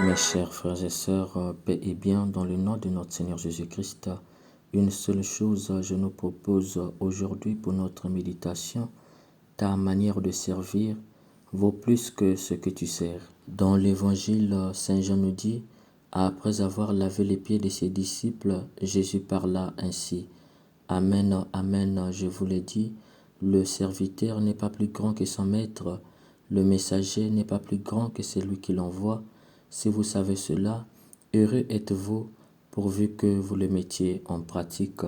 Mes chers frères et sœurs, paix et bien dans le nom de notre Seigneur Jésus-Christ, une seule chose je nous propose aujourd'hui pour notre méditation. Ta manière de servir vaut plus que ce que tu sers. Dans l'évangile, Saint Jean nous dit, après avoir lavé les pieds de ses disciples, Jésus parla ainsi. Amen, amen, je vous l'ai dit, le serviteur n'est pas plus grand que son maître, le messager n'est pas plus grand que celui qui l'envoie. Si vous savez cela, heureux êtes-vous pourvu que vous le mettiez en pratique.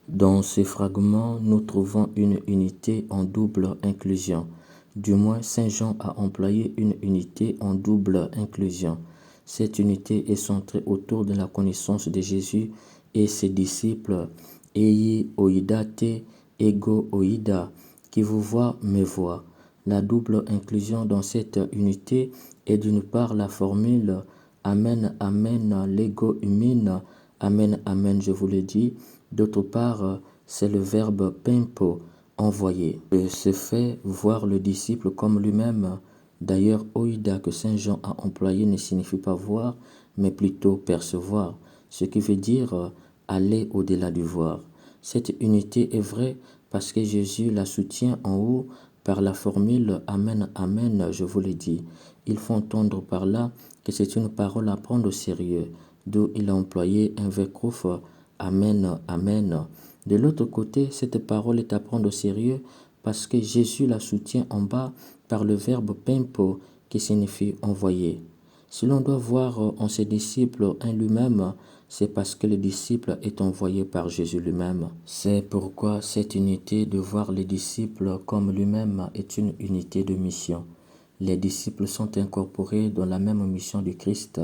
Dans ce fragment, nous trouvons une unité en double inclusion. Du moins, Saint Jean a employé une unité en double inclusion. Cette unité est centrée autour de la connaissance de Jésus et ses disciples. Ei oidate ego oida, qui vous voit me voit. La double inclusion dans cette unité est d'une part la formule Amen, Amen, l'ego humine, Amen, Amen, je vous le dis. D'autre part, c'est le verbe pempo, envoyer. Ce fait voir le disciple comme lui-même. D'ailleurs, oida que Saint Jean a employé ne signifie pas voir, mais plutôt percevoir, ce qui veut dire aller au-delà du voir. Cette unité est vraie parce que Jésus la soutient en haut par la formule Amen, Amen, je vous l'ai dit. Il faut entendre par là que c'est une parole à prendre au sérieux, d'où il a employé un verbe Amen, Amen. De l'autre côté, cette parole est à prendre au sérieux parce que Jésus la soutient en bas par le verbe pempo qui signifie envoyer. Si l'on doit voir en ses disciples un lui-même, c'est parce que le disciple est envoyé par Jésus lui-même. C'est pourquoi cette unité de voir les disciples comme lui-même est une unité de mission. Les disciples sont incorporés dans la même mission du Christ.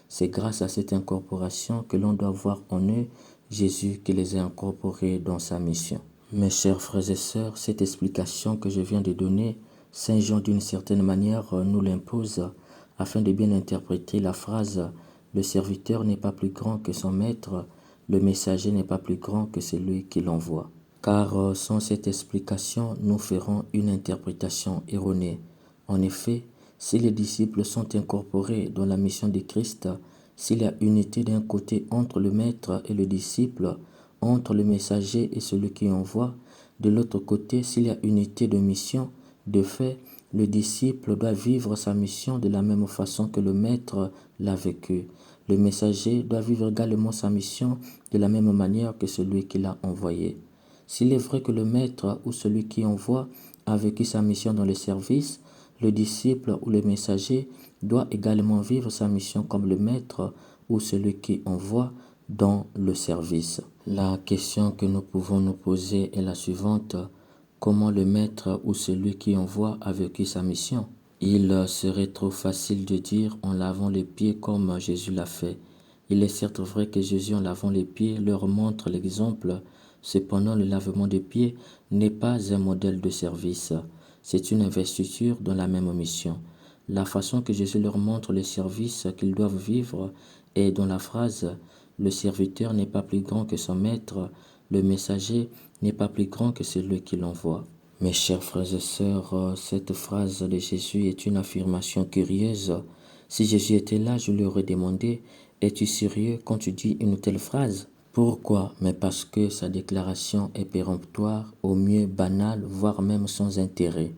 C'est grâce à cette incorporation que l'on doit voir en eux Jésus qui les a incorporés dans sa mission. Mes chers frères et sœurs, cette explication que je viens de donner, Saint Jean d'une certaine manière nous l'impose afin de bien interpréter la phrase « Le serviteur n'est pas plus grand que son maître, le messager n'est pas plus grand que celui qui l'envoie ». Car sans cette explication, nous ferons une interprétation erronée. En effet, si les disciples sont incorporés dans la mission de Christ, s'il y a unité d'un côté entre le maître et le disciple, entre le messager et celui qui envoie, de l'autre côté, s'il y a unité de mission, de fait, le disciple doit vivre sa mission de la même façon que le maître l'a vécu. Le messager doit vivre également sa mission de la même manière que celui qui l'a envoyé. S'il est vrai que le maître ou celui qui envoie a vécu sa mission dans le service, le disciple ou le messager doit également vivre sa mission comme le maître ou celui qui envoie dans le service. La question que nous pouvons nous poser est la suivante. Comment le maître ou celui qui envoie a vécu sa mission? Il serait trop facile de dire en lavant les pieds comme Jésus l'a fait. Il est certes vrai que Jésus en lavant les pieds leur montre l'exemple. Cependant, le lavement des pieds n'est pas un modèle de service. C'est une investiture dans la même mission. La façon que Jésus leur montre le service qu'ils doivent vivre est dans la phrase « Le serviteur n'est pas plus grand que son maître, le messager n'est pas plus grand que celui qui l'envoie. » Mes chers frères et sœurs, cette phrase de Jésus est une affirmation curieuse. Si Jésus était là, je lui aurais demandé « Es-tu sérieux quand tu dis une telle phrase ?» Pourquoi? Mais parce que sa déclaration est péremptoire, au mieux banale, voire même sans intérêt.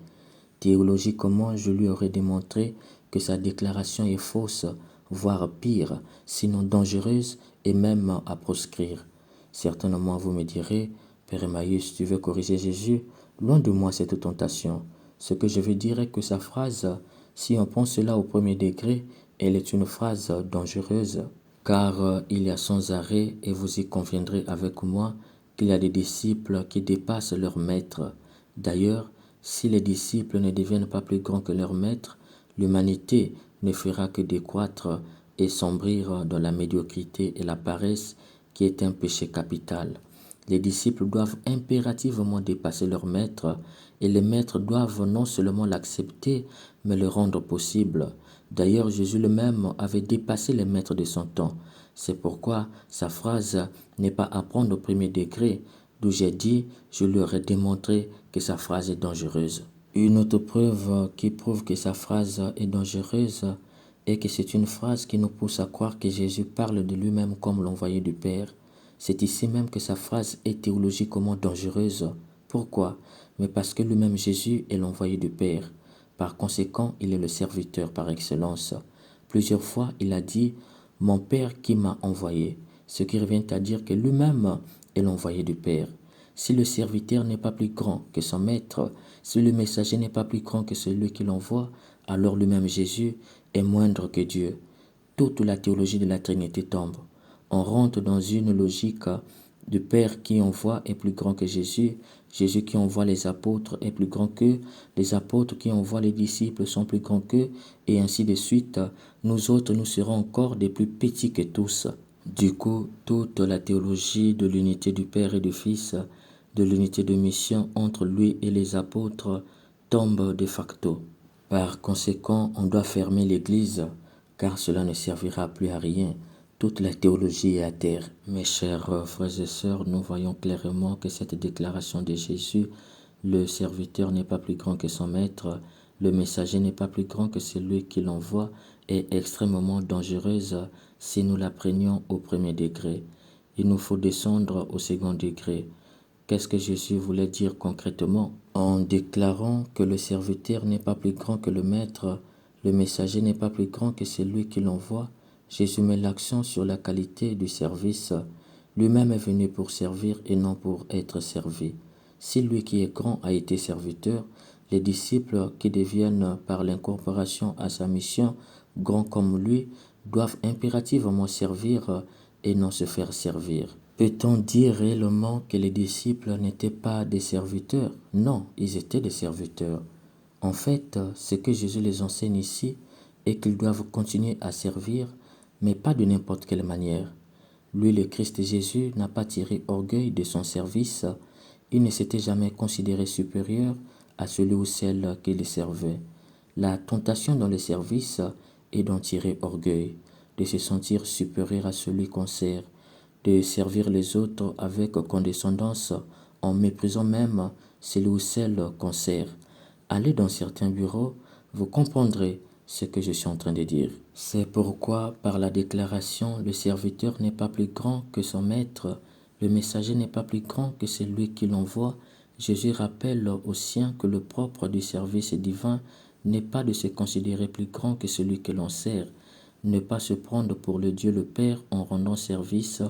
Théologiquement, je lui aurais démontré que sa déclaration est fausse, voire pire, sinon dangereuse et même à proscrire. Certainement, vous me direz, Père Emmaüs, tu veux corriger Jésus? Loin de moi cette tentation. Ce que je veux dire est que sa phrase, si on prend cela au premier degré, elle est une phrase dangereuse. Car il y a sans arrêt, et vous y conviendrez avec moi, qu'il y a des disciples qui dépassent leur maître. D'ailleurs, si les disciples ne deviennent pas plus grands que leur maître, l'humanité ne fera que décroître et sombrir dans la médiocrité et la paresse qui est un péché capital. Les disciples doivent impérativement dépasser leur maître et les maîtres doivent non seulement l'accepter, mais le rendre possible. D'ailleurs, Jésus lui-même avait dépassé les maîtres de son temps. C'est pourquoi sa phrase n'est pas à prendre au premier degré, d'où j'ai dit, je lui aurais démontré que sa phrase est dangereuse. Une autre preuve qui prouve que sa phrase est dangereuse et que c'est une phrase qui nous pousse à croire que Jésus parle de lui-même comme l'envoyé du Père. C'est ici même que sa phrase est théologiquement dangereuse. Pourquoi? Mais parce que lui-même Jésus est l'envoyé du Père. Par conséquent, il est le serviteur par excellence. Plusieurs fois, il a dit « Mon Père qui m'a envoyé », ce qui revient à dire que lui-même est l'envoyé du Père. Si le serviteur n'est pas plus grand que son maître, si le messager n'est pas plus grand que celui qui l'envoie, alors lui-même Jésus est moindre que Dieu. Toute la théologie de la Trinité tombe. On rentre dans une logique du Père qui envoie est plus grand que Jésus, Jésus qui envoie les apôtres est plus grand qu'eux, les apôtres qui envoient les disciples sont plus grands qu'eux, et ainsi de suite. Nous autres, nous serons encore des plus petits que tous. Du coup, toute la théologie de l'unité du Père et du Fils, de l'unité de mission entre lui et les apôtres, tombe de facto. Par conséquent, on doit fermer l'Église, car cela ne servira plus à rien. Toute la théologie est à terre. Mes chers frères et sœurs, nous voyons clairement que cette déclaration de Jésus, le serviteur n'est pas plus grand que son maître, le messager n'est pas plus grand que celui qui l'envoie, est extrêmement dangereuse si nous la prenions au premier degré. Il nous faut descendre au second degré. Qu'est-ce que Jésus voulait dire concrètement? En déclarant que le serviteur n'est pas plus grand que le maître, le messager n'est pas plus grand que celui qui l'envoie, Jésus met l'accent sur la qualité du service. Lui-même est venu pour servir et non pour être servi. Si lui qui est grand a été serviteur, les disciples qui deviennent par l'incorporation à sa mission grands comme lui doivent impérativement servir et non se faire servir. Peut-on dire réellement que les disciples n'étaient pas des serviteurs? Non, ils étaient des serviteurs. En fait, ce que Jésus les enseigne ici est qu'ils doivent continuer à servir, mais pas de n'importe quelle manière. Lui, le Christ Jésus, n'a pas tiré orgueil de son service. Il ne s'était jamais considéré supérieur à celui ou celle qui le servait. La tentation dans le service est d'en tirer orgueil, de se sentir supérieur à celui qu'on sert, de servir les autres avec condescendance en méprisant même celui ou celle qu'on sert. Allez dans certains bureaux, vous comprendrez ce que je suis en train de dire. C'est pourquoi, par la déclaration, le serviteur n'est pas plus grand que son maître, le messager n'est pas plus grand que celui qui l'envoie. Jésus rappelle aux siens que le propre du service divin n'est pas de se considérer plus grand que celui que l'on sert, ne pas se prendre pour le Dieu le Père en rendant service,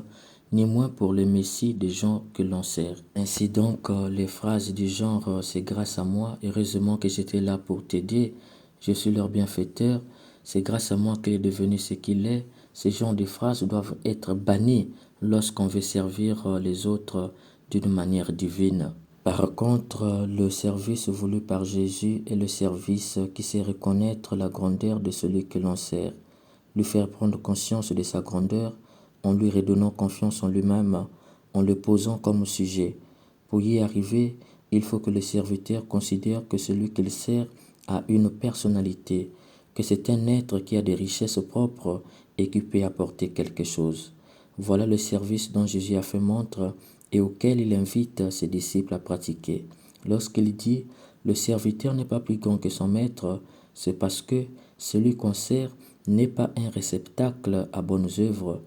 ni moins pour le Messie des gens que l'on sert. Ainsi donc, les phrases du genre « c'est grâce à moi, heureusement que j'étais là pour t'aider, je suis leur bienfaiteur, c'est grâce à moi qu'il est devenu ce qu'il est », ces genres de phrases doivent être bannies lorsqu'on veut servir les autres d'une manière divine. Par contre, le service voulu par Jésus est le service qui sait reconnaître la grandeur de celui que l'on sert, lui faire prendre conscience de sa grandeur en lui redonnant confiance en lui-même, en le posant comme sujet. Pour y arriver, il faut que le serviteur considère que celui qu'il sert a une personnalité, que c'est un être qui a des richesses propres et qui peut apporter quelque chose. Voilà le service dont Jésus a fait montre et auquel il invite ses disciples à pratiquer. Lorsqu'il dit « le serviteur n'est pas plus grand que son maître », c'est parce que celui qu'on sert n'est pas un réceptacle à bonnes œuvres.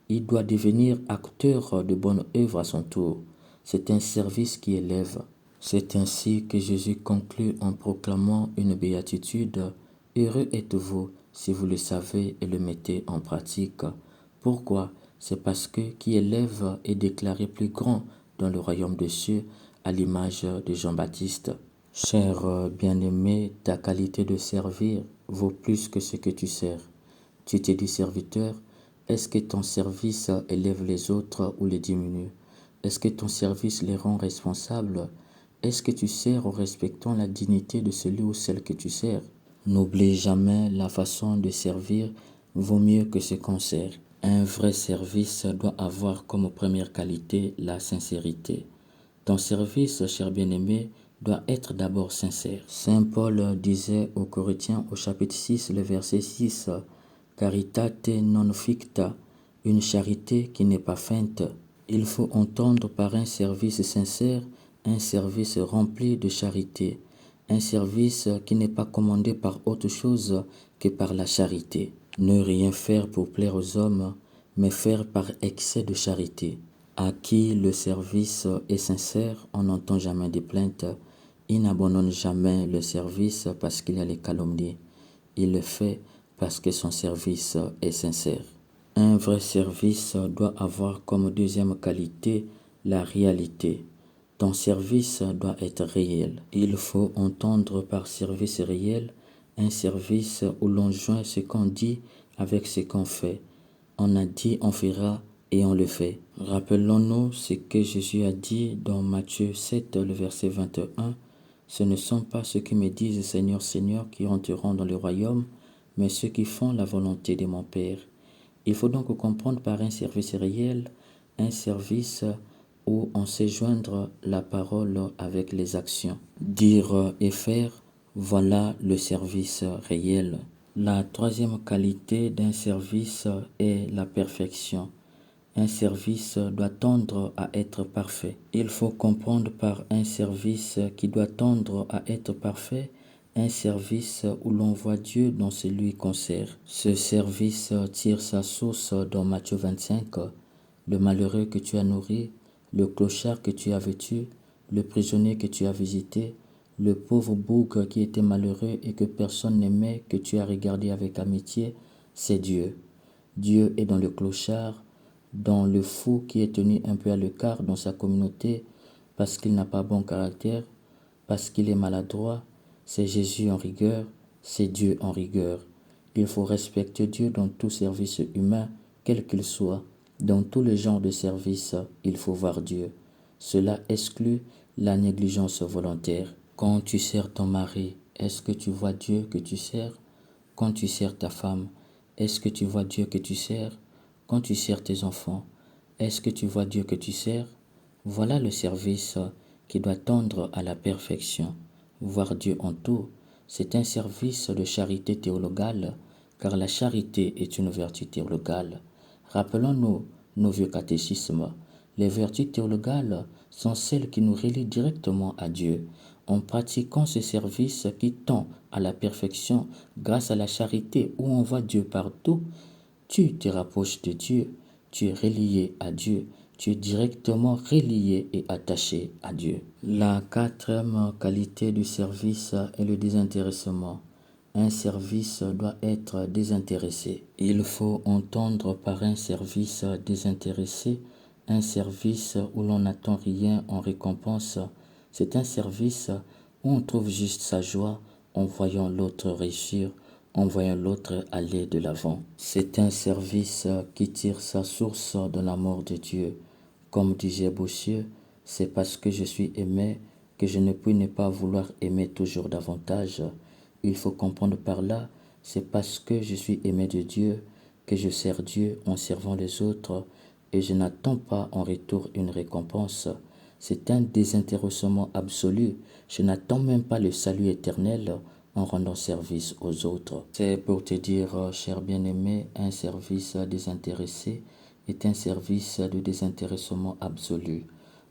Il doit devenir acteur de bonnes œuvres à son tour. C'est un service qui élève. C'est ainsi que Jésus conclut en proclamant une béatitude. « Heureux êtes-vous si vous le savez et le mettez en pratique. » Pourquoi? C'est parce que qui élève est déclaré plus grand dans le royaume des cieux à l'image de Jean-Baptiste. Cher bien-aimé, ta qualité de servir vaut plus que ce que tu sers. Tu t'es dit serviteur, est-ce que ton service élève les autres ou les diminue? Est-ce que ton service les rend responsables? Est-ce que tu sers en respectant la dignité de celui ou celle que tu sers? N'oublie jamais, la façon de servir vaut mieux que ce qu'on sert. Un vrai service doit avoir comme première qualité la sincérité. Ton service, cher bien-aimé, doit être d'abord sincère. Saint Paul disait aux Corinthiens au chapitre 6, le verset 6, « Caritate non ficta », une charité qui n'est pas feinte. Il faut entendre par un service sincère, un service rempli de charité, un service qui n'est pas commandé par autre chose que par la charité. Ne rien faire pour plaire aux hommes, mais faire par excès de charité. À qui le service est sincère, on n'entend jamais de plaintes. Il n'abandonne jamais le service parce qu'il y a les calomnies. Il le fait parce que son service est sincère. Un vrai service doit avoir comme deuxième qualité la réalité. Ton service doit être réel. Il faut entendre par service réel un service où l'on joint ce qu'on dit avec ce qu'on fait. On a dit on fera et on le fait. Rappelons-nous ce que Jésus a dit dans Matthieu 7, le verset 21. Ce ne sont pas ceux qui me disent Seigneur, Seigneur qui entreront dans le royaume, mais ceux qui font la volonté de mon Père. Il faut donc comprendre par un service réel, un service où on sait joindre la parole avec les actions. Dire et faire, voilà le service réel. La troisième qualité d'un service est la perfection. Un service doit tendre à être parfait. Il faut comprendre par un service qui doit tendre à être parfait, un service où l'on voit Dieu dans celui qu'on sert. Ce service tire sa source dans Matthieu 25, le malheureux que tu as nourri, le clochard que tu as vêtu, le prisonnier que tu as visité, le pauvre bouc qui était malheureux et que personne n'aimait, que tu as regardé avec amitié, c'est Dieu. Dieu est dans le clochard, dans le fou qui est tenu un peu à l'écart dans sa communauté parce qu'il n'a pas bon caractère, parce qu'il est maladroit. C'est Jésus en rigueur, c'est Dieu en rigueur. Il faut respecter Dieu dans tout service humain, quel qu'il soit. Dans tous les genres de services, il faut voir Dieu. Cela exclut la négligence volontaire. Quand tu sers ton mari, est-ce que tu vois Dieu que tu sers? Quand tu sers ta femme, est-ce que tu vois Dieu que tu sers? Quand tu sers tes enfants, est-ce que tu vois Dieu que tu sers? Voilà le service qui doit tendre à la perfection. Voir Dieu en tout, c'est un service de charité théologale, car la charité est une vertu théologale. Rappelons-nous nos vieux catéchismes. Les vertus théologales sont celles qui nous relient directement à Dieu. En pratiquant ce service qui tend à la perfection grâce à la charité où on voit Dieu partout, tu te rapproches de Dieu, tu es relié à Dieu, tu es directement relié et attaché à Dieu. La quatrième qualité du service est le désintéressement. Un service doit être désintéressé. Il faut entendre par un service désintéressé un service où l'on n'attend rien en récompense. C'est un service où on trouve juste sa joie en voyant l'autre réussir, en voyant l'autre aller de l'avant. C'est un service qui tire sa source dans l'amour de Dieu. Comme disait Boissieu, c'est parce que je suis aimé que je ne puis ne pas vouloir aimer toujours davantage. Il faut comprendre par là, c'est parce que je suis aimé de Dieu que je sers Dieu en servant les autres et je n'attends pas en retour une récompense. C'est un désintéressement absolu. Je n'attends même pas le salut éternel en rendant service aux autres. C'est pour te dire, cher bien-aimé, un service désintéressé est un service de désintéressement absolu.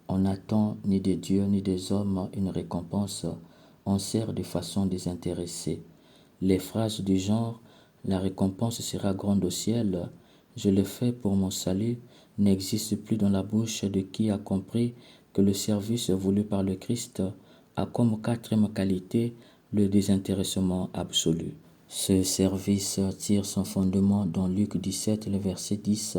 On n'attend ni de Dieu ni des hommes une récompense. On sert de façon désintéressée. Les phrases du genre « la récompense sera grande au ciel »,« je le fais pour mon salut » n'existent plus dans la bouche de qui a compris que le service voulu par le Christ a comme quatrième qualité le désintéressement absolu. Ce service tire son fondement dans Luc 17, le verset 10,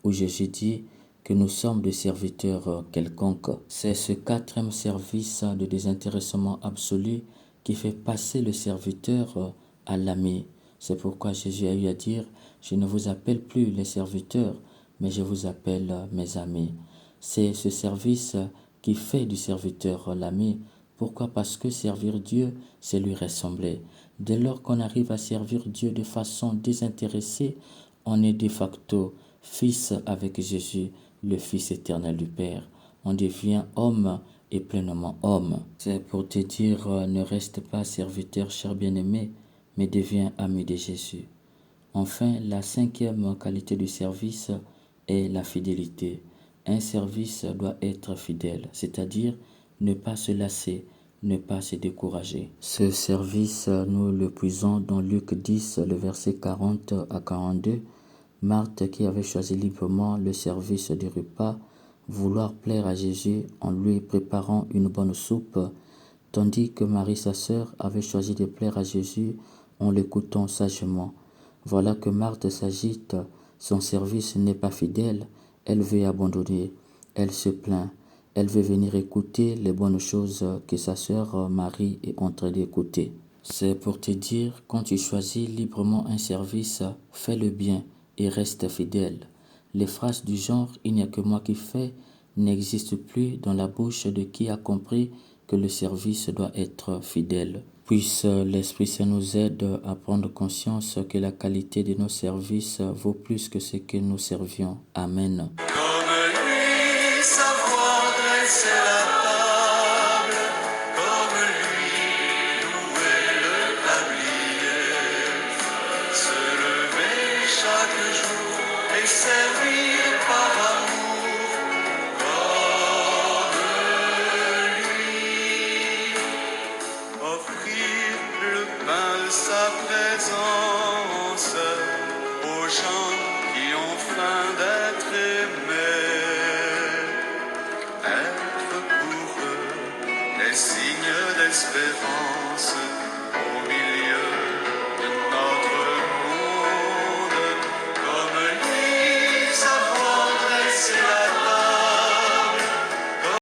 où Jésus dit que nous sommes des serviteurs quelconques. C'est ce quatrième service de désintéressement absolu qui fait passer le serviteur à l'ami. C'est pourquoi Jésus a eu à dire « Je ne vous appelle plus les serviteurs, mais je vous appelle mes amis ». C'est ce service qui fait du serviteur l'ami. Pourquoi? Parce que servir Dieu, c'est lui ressembler. Dès lors qu'on arrive à servir Dieu de façon désintéressée, on est de facto fils avec Jésus, le Fils éternel du Père. On devient homme et pleinement homme. C'est pour te dire, ne reste pas serviteur, cher bien-aimé, mais deviens ami de Jésus. Enfin, la cinquième qualité du service est la fidélité. Un service doit être fidèle, c'est-à-dire ne pas se lasser, ne pas se décourager. Ce service, nous le puisons dans Luc 10, le verset 40 à 42. Marthe, qui avait choisi librement le service du repas, vouloir plaire à Jésus en lui préparant une bonne soupe, tandis que Marie, sa sœur, avait choisi de plaire à Jésus en l'écoutant sagement. Voilà que Marthe s'agite, son service n'est pas fidèle, elle veut abandonner, elle se plaint, elle veut venir écouter les bonnes choses que sa sœur Marie est en train d'écouter. C'est pour te dire, quand tu choisis librement un service, fais le bien et reste fidèle. Les phrases du genre « il n'y a que moi qui fais » n'existent plus dans la bouche de qui a compris que le service doit être fidèle. Puisse l'Esprit Saint nous aide à prendre conscience que la qualité de nos services vaut plus que ce que nous servions. Amen. Comme lui, savoir dresser la table, comme lui, louer le tablier, se lever chaque jour et servir par amour, comme lui, offrir le pain de sa présence aux gens qui ont faim d'être aimés, être pour eux des signes d'espérance.